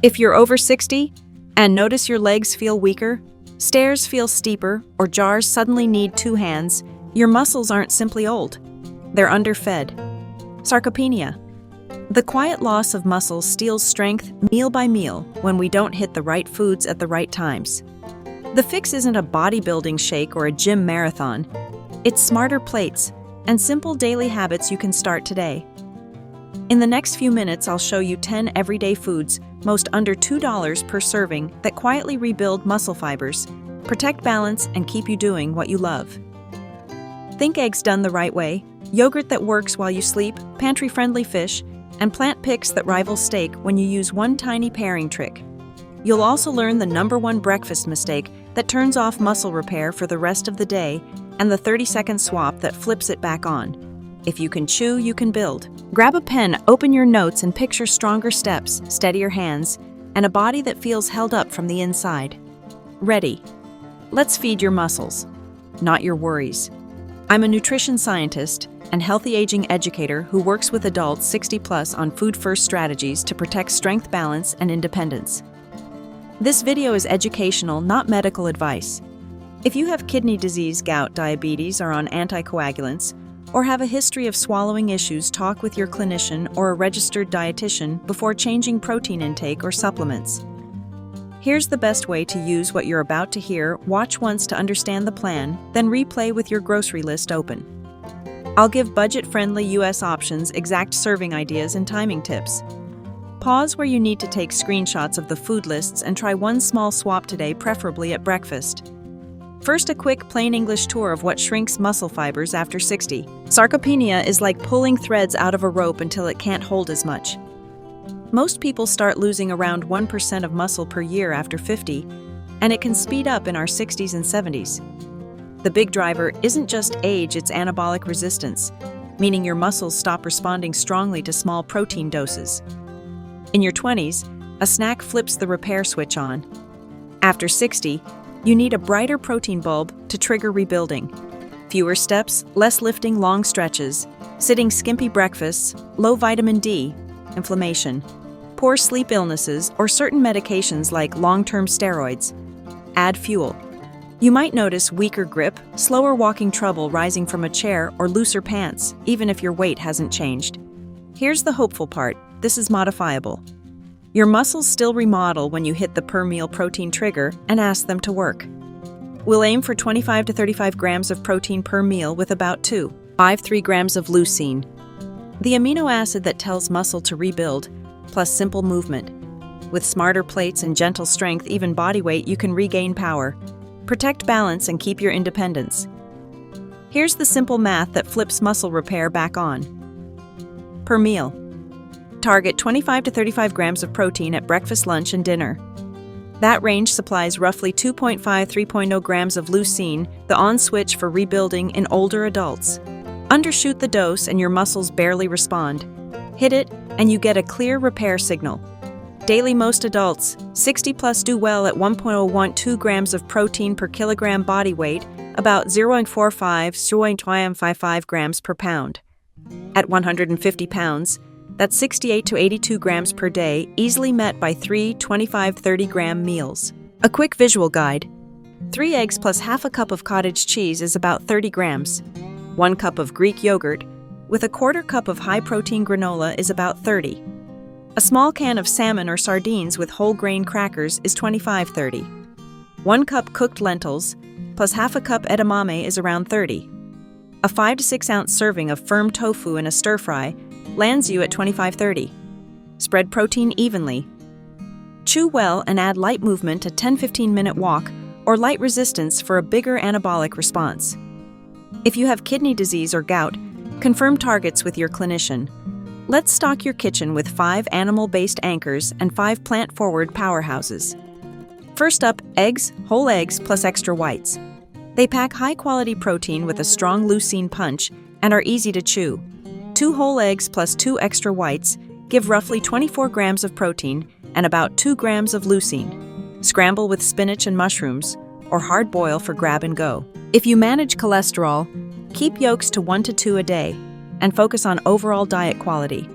If you're over 60 and notice your legs feel weaker, stairs feel steeper, or jars suddenly need two hands, your muscles aren't simply old. They're underfed. Sarcopenia. The quiet loss of muscle steals strength meal by meal when we don't hit the right foods at the right times. The fix isn't a bodybuilding shake or a gym marathon. It's smarter plates and simple daily habits you can start today. In the next few minutes, I'll show you 10 everyday foods, most under $2 per serving, that quietly rebuild muscle fibers, protect balance, and keep you doing what you love. Think eggs done the right way, yogurt that works while you sleep, pantry-friendly fish, and plant picks that rival steak when you use one tiny pairing trick. You'll also learn the #1 breakfast mistake that turns off muscle repair for the rest of the day and the 30-second swap that flips it back on. If you can chew, you can build. Grab a pen, open your notes, and picture stronger steps, steadier hands, and a body that feels held up from the inside. Ready? Let's feed your muscles, not your worries. I'm a nutrition scientist and healthy aging educator who works with adults 60+ on food-first strategies to protect strength, balance, and independence. This video is educational, not medical advice. If you have kidney disease, gout, diabetes, are on anticoagulants, or have a history of swallowing issues, talk with your clinician or a registered dietitian before changing protein intake or supplements. Here's the best way to use what you're about to hear. Watch once to understand the plan, then replay with your grocery list open. I'll give budget-friendly US options, exact serving ideas, and timing tips. Pause where you need to take screenshots of the food lists and try one small swap today, preferably at breakfast. First, a quick plain English tour of what shrinks muscle fibers after 60. Sarcopenia is like pulling threads out of a rope until it can't hold as much. Most people start losing around 1% of muscle per year after 50, and it can speed up in our 60s and 70s. The big driver isn't just age, it's anabolic resistance, meaning your muscles stop responding strongly to small protein doses. In your 20s, a snack flips the repair switch on. After 60, you need a brighter protein bulb to trigger rebuilding. Fewer steps, less lifting long stretches, sitting skimpy breakfasts, low vitamin D, inflammation, poor sleep, illnesses, or certain medications like long-term steroids. Add fuel. You might notice weaker grip, slower walking, trouble rising from a chair, or looser pants, even if your weight hasn't changed. Here's the hopeful part. This is modifiable. Your muscles still remodel when you hit the per meal protein trigger and ask them to work. We'll aim for 25 to 35 grams of protein per meal with about 2.53 grams of leucine, the amino acid that tells muscle to rebuild, plus simple movement. With smarter plates and gentle strength, even body weight, you can regain power, protect balance, and keep your independence. Here's the simple math that flips muscle repair back on. Per meal. Target 25 to 35 grams of protein at breakfast, lunch, and dinner. That range supplies roughly 2.5–3.0 grams of leucine, the on switch for rebuilding in older adults. Undershoot the dose and your muscles barely respond. Hit it and you get a clear repair signal. Daily, most adults 60+ do well at 1.012 grams of protein per kilogram body weight, about 0.45–0.55 grams per pound. At 150 pounds, that's 68 to 82 grams per day, easily met by 3 25–30 gram meals. A quick visual guide. 3 eggs plus half a cup of cottage cheese is about 30 grams. 1 cup of Greek yogurt with a 1/4 cup of high-protein granola is about 30. A small can of salmon or sardines with whole grain crackers is 25–30. 1 cup cooked lentils plus half a cup edamame is around 30. A 5 to 6 ounce serving of firm tofu in a stir-fry lands you at 25–30. Spread protein evenly. Chew well and add light movement, a 10–15 minute walk, or light resistance for a bigger anabolic response. If you have kidney disease or gout, confirm targets with your clinician. Let's stock your kitchen with 5 animal-based anchors and 5 plant-forward powerhouses. First up, eggs, whole eggs plus extra whites. They pack high-quality protein with a strong leucine punch and are easy to chew. 2 whole eggs plus 2 extra whites give roughly 24 grams of protein and about 2 grams of leucine. Scramble with spinach and mushrooms, or hard boil for grab and go. If you manage cholesterol, keep yolks to 1 to 2 a day and focus on overall diet quality.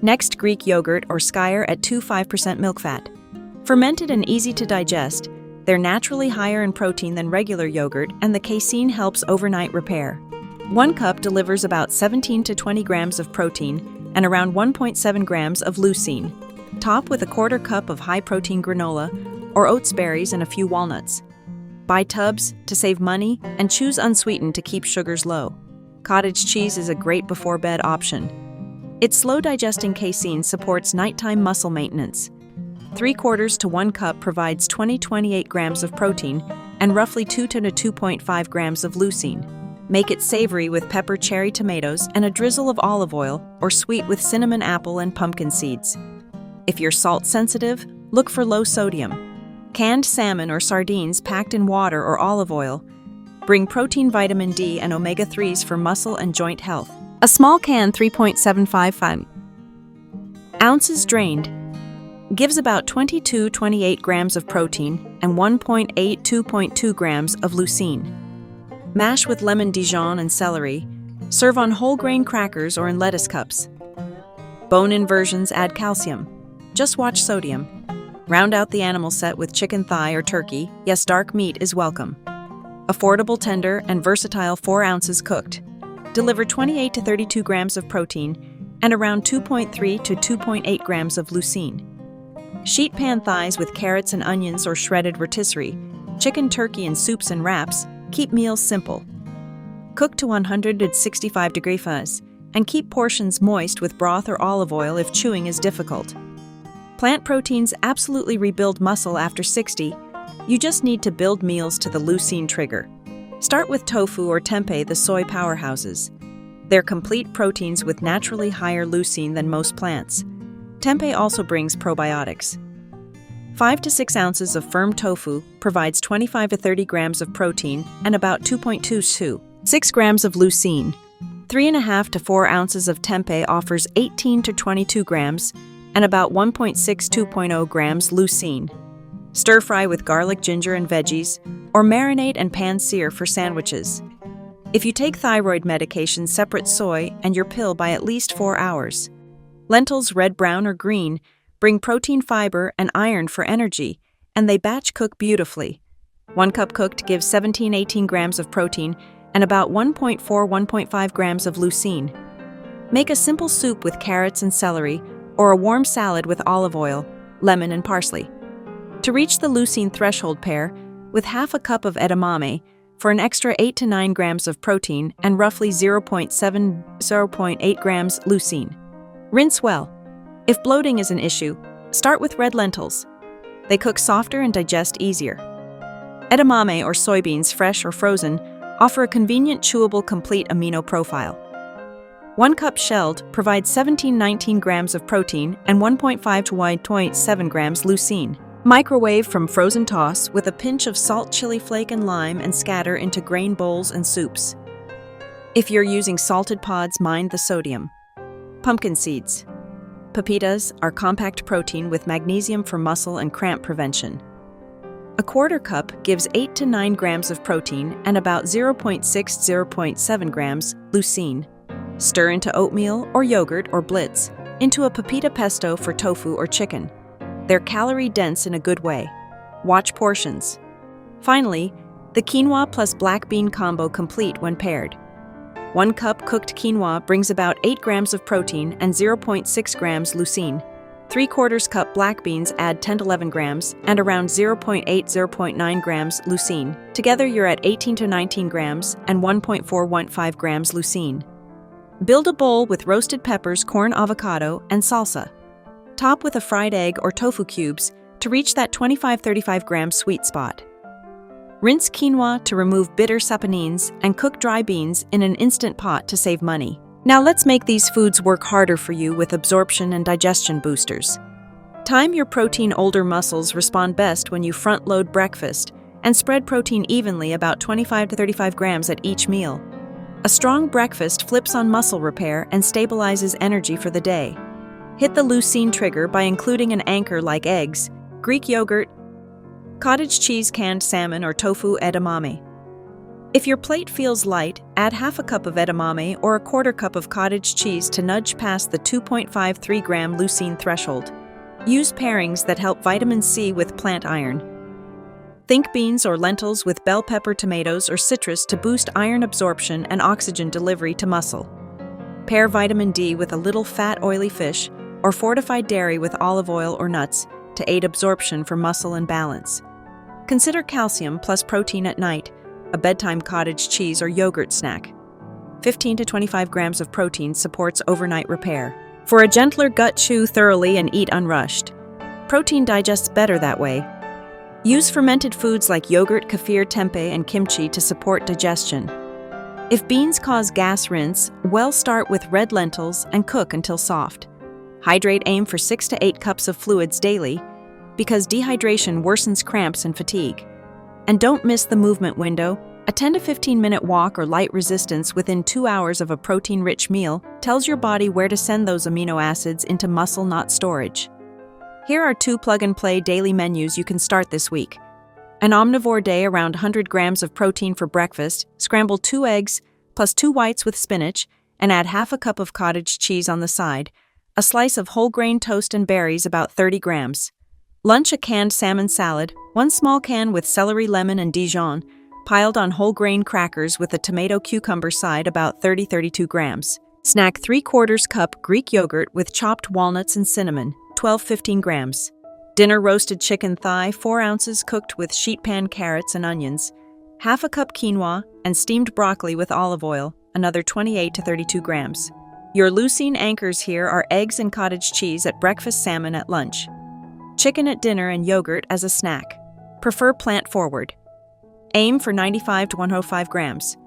Next, Greek yogurt or skyr at 2.5% milk fat. Fermented and easy to digest, they're naturally higher in protein than regular yogurt, and the casein helps overnight repair. 1 cup delivers about 17 to 20 grams of protein and around 1.7 grams of leucine. Top with a 1/4 cup of high-protein granola or oats berries and a few walnuts. Buy tubs to save money and choose unsweetened to keep sugars low. Cottage cheese is a great before-bed option. Its slow-digesting casein supports nighttime muscle maintenance. 3/4 to 1 cup provides 20-28 grams of protein and roughly 2 to 2.5 grams of leucine. Make it savory with pepper cherry tomatoes and a drizzle of olive oil, or sweet with cinnamon apple and pumpkin seeds. If you're salt sensitive, look for low sodium. Canned salmon or sardines packed in water or olive oil bring protein, vitamin D, and omega-3s for muscle and joint health. A small can 3.75 ounces drained gives about 22-28 grams of protein and 1.8-2.2 grams of leucine. Mash with lemon Dijon and celery. Serve on whole grain crackers or in lettuce cups. Bone-in versions add calcium. Just watch sodium. Round out the animal set with chicken thigh or turkey. Yes, dark meat is welcome. Affordable, tender, and versatile 4 ounces cooked. Deliver 28 to 32 grams of protein and around 2.3 to 2.8 grams of leucine. Sheet pan thighs with carrots and onions or shredded rotisserie, chicken, turkey, and soups and wraps keep meals simple. Cook to 165 degrees Fahrenheit and keep portions moist with broth or olive oil if chewing is difficult. Plant proteins absolutely rebuild muscle after 60. You just need to build meals to the leucine trigger. Start with tofu or tempeh, the soy powerhouses. They're complete proteins with naturally higher leucine than most plants. Tempeh also brings probiotics. 5 to 6 ounces of firm tofu provides 25 to 30 grams of protein and about 2.2 to 6 grams of leucine. 3.5 to 4 ounces of tempeh offers 18 to 22 grams and about 1.6-2.0 grams leucine. Stir fry with garlic, ginger, and veggies, or marinate and pan-sear for sandwiches. If you take thyroid medication, separate soy and your pill by at least 4 hours. Lentils, red, brown, or green, bring protein, fiber, and iron for energy, and they batch cook beautifully. 1 cup cooked gives 17-18 grams of protein and about 1.4-1.5 grams of leucine. Make a simple soup with carrots and celery, or a warm salad with olive oil, lemon, and parsley. To reach the leucine threshold, pair with half a cup of edamame for an extra 8 to 9 grams of protein and roughly 0.7-0.8 grams leucine. Rinse well. If bloating is an issue, start with red lentils. They cook softer and digest easier. Edamame or soybeans, fresh or frozen, offer a convenient, chewable, complete amino profile. 1 cup shelled provides 17-19 grams of protein and 1.5 to 1.7 grams leucine. Microwave from frozen toss with a pinch of salt, chili flake, and lime, and scatter into grain bowls and soups. If you're using salted pods, mind the sodium. Pumpkin seeds. Pepitas are compact protein with magnesium for muscle and cramp prevention. A 1/4 cup gives 8 to 9 grams of protein and about 0.6-0.7 grams leucine. Stir into oatmeal or yogurt or blitz into a pepita pesto for tofu or chicken. They're calorie-dense in a good way. Watch portions. Finally, the quinoa plus black bean combo complete when paired. 1 cup cooked quinoa brings about 8 grams of protein and 0.6 grams leucine. 3/4 cup black beans add 10 to 11 grams and around 0.8-0.9 grams leucine. Together you're at 18 to 19 grams and 1.4-1.5 grams leucine. Build a bowl with roasted peppers, corn, avocado, and salsa. Top with a fried egg or tofu cubes to reach that 25-35 gram sweet spot. Rinse quinoa to remove bitter saponins and cook dry beans in an instant pot to save money. Now let's make these foods work harder for you with absorption and digestion boosters. Time your protein. Older muscles respond best when you front-load breakfast and spread protein evenly, about 25 to 35 grams at each meal. A strong breakfast flips on muscle repair and stabilizes energy for the day. Hit the leucine trigger by including an anchor like eggs, Greek yogurt, cottage cheese, canned salmon, or tofu edamame. If your plate feels light, add half a cup of edamame or a quarter cup of cottage cheese to nudge past the 2.53 gram leucine threshold. Use pairings that help vitamin C with plant iron. Think beans or lentils with bell pepper, tomatoes, or citrus to boost iron absorption and oxygen delivery to muscle. Pair vitamin D with a little fat, oily fish or fortified dairy with olive oil or nuts to aid absorption for muscle and balance. Consider calcium plus protein at night, a bedtime cottage cheese or yogurt snack. 15 to 25 grams of protein supports overnight repair. For a gentler gut, chew thoroughly and eat unrushed. Protein digests better that way. Use fermented foods like yogurt, kefir, tempeh, and kimchi to support digestion. If beans cause gas, rinse, start with red lentils and cook until soft. Hydrate, aim for 6 to 8 cups of fluids daily because dehydration worsens cramps and fatigue. And don't miss the movement window. A 10 to 15-minute walk or light resistance within 2 hours of a protein-rich meal tells your body where to send those amino acids into muscle, not storage. Here are 2 plug-and-play daily menus you can start this week. An omnivore day, around 100 grams of protein for breakfast, scramble 2 eggs plus 2 whites with spinach, and add half a cup of cottage cheese on the side, a slice of whole grain toast and berries, about 30 grams. Lunch, a canned salmon salad, 1 small can with celery, lemon, and Dijon, piled on whole grain crackers with a tomato cucumber side, about 30-32 grams. Snack, 3/4 cup Greek yogurt with chopped walnuts and cinnamon, 12-15 grams. Dinner, roasted chicken thigh, 4 ounces cooked with sheet pan carrots and onions, half a cup quinoa, and steamed broccoli with olive oil, another 28 to 32 grams. Your leucine anchors here are eggs and cottage cheese at breakfast, salmon at lunch. Chicken at dinner and yogurt as a snack. Prefer plant-forward. Aim for 95 to 105 grams.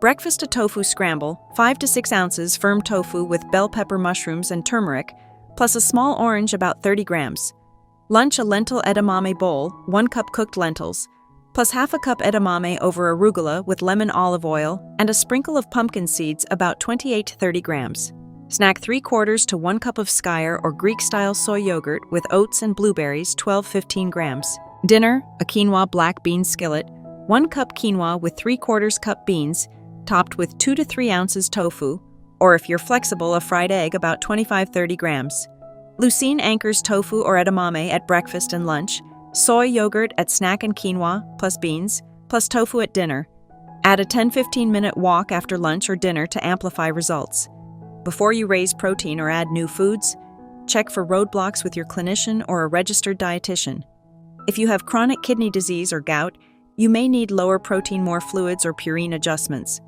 Breakfast, a tofu scramble, 5 to 6 ounces firm tofu with bell pepper, mushrooms, and turmeric, plus a small orange, about 30 grams. Lunch, a lentil edamame bowl, 1 cup cooked lentils, plus half a cup edamame over arugula with lemon, olive oil, and a sprinkle of pumpkin seeds, about 28 to 30 grams. Snack, 3/4 to 1 cup of skyr or Greek-style soy yogurt with oats and blueberries, 12-15 grams. Dinner, a quinoa black bean skillet, 1 cup quinoa with 3/4 cup beans, topped with 2 to 3 ounces tofu, or if you're flexible, a fried egg, about 25-30 grams. Leucine anchors tofu or edamame at breakfast and lunch, soy yogurt at snack and quinoa, plus beans, plus tofu at dinner. Add a 10-15-minute walk after lunch or dinner to amplify results. Before you raise protein or add new foods, check for roadblocks with your clinician or a registered dietitian. If you have chronic kidney disease or gout, you may need lower protein, more fluids, or purine adjustments.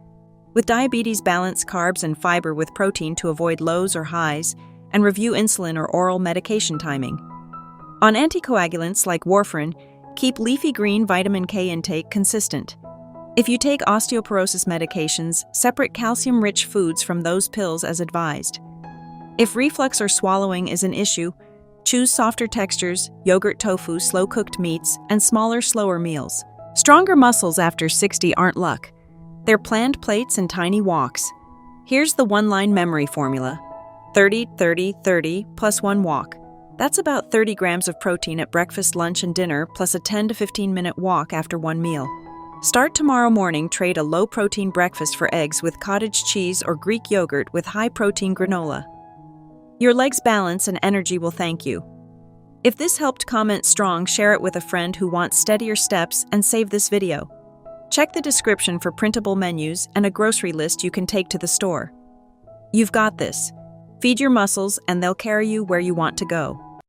With diabetes, balance carbs and fiber with protein to avoid lows or highs, and review insulin or oral medication timing. On anticoagulants like warfarin, keep leafy green vitamin K intake consistent. If you take osteoporosis medications, separate calcium-rich foods from those pills as advised. If reflux or swallowing is an issue, choose softer textures, yogurt, tofu, slow-cooked meats, and smaller, slower meals. Stronger muscles after 60 aren't luck. They're planned plates and tiny walks. Here's the one-line memory formula. 30-30-30 plus 1 walk. That's about 30 grams of protein at breakfast, lunch, and dinner, plus a 10 to 15-minute walk after 1 meal. Start tomorrow morning, trade a low-protein breakfast for eggs with cottage cheese or Greek yogurt with high-protein granola. Your legs, balance, and energy will thank you. If this helped, comment strong, share it with a friend who wants steadier steps, and save this video. Check the description for printable menus and a grocery list you can take to the store. You've got this. Feed your muscles and they'll carry you where you want to go.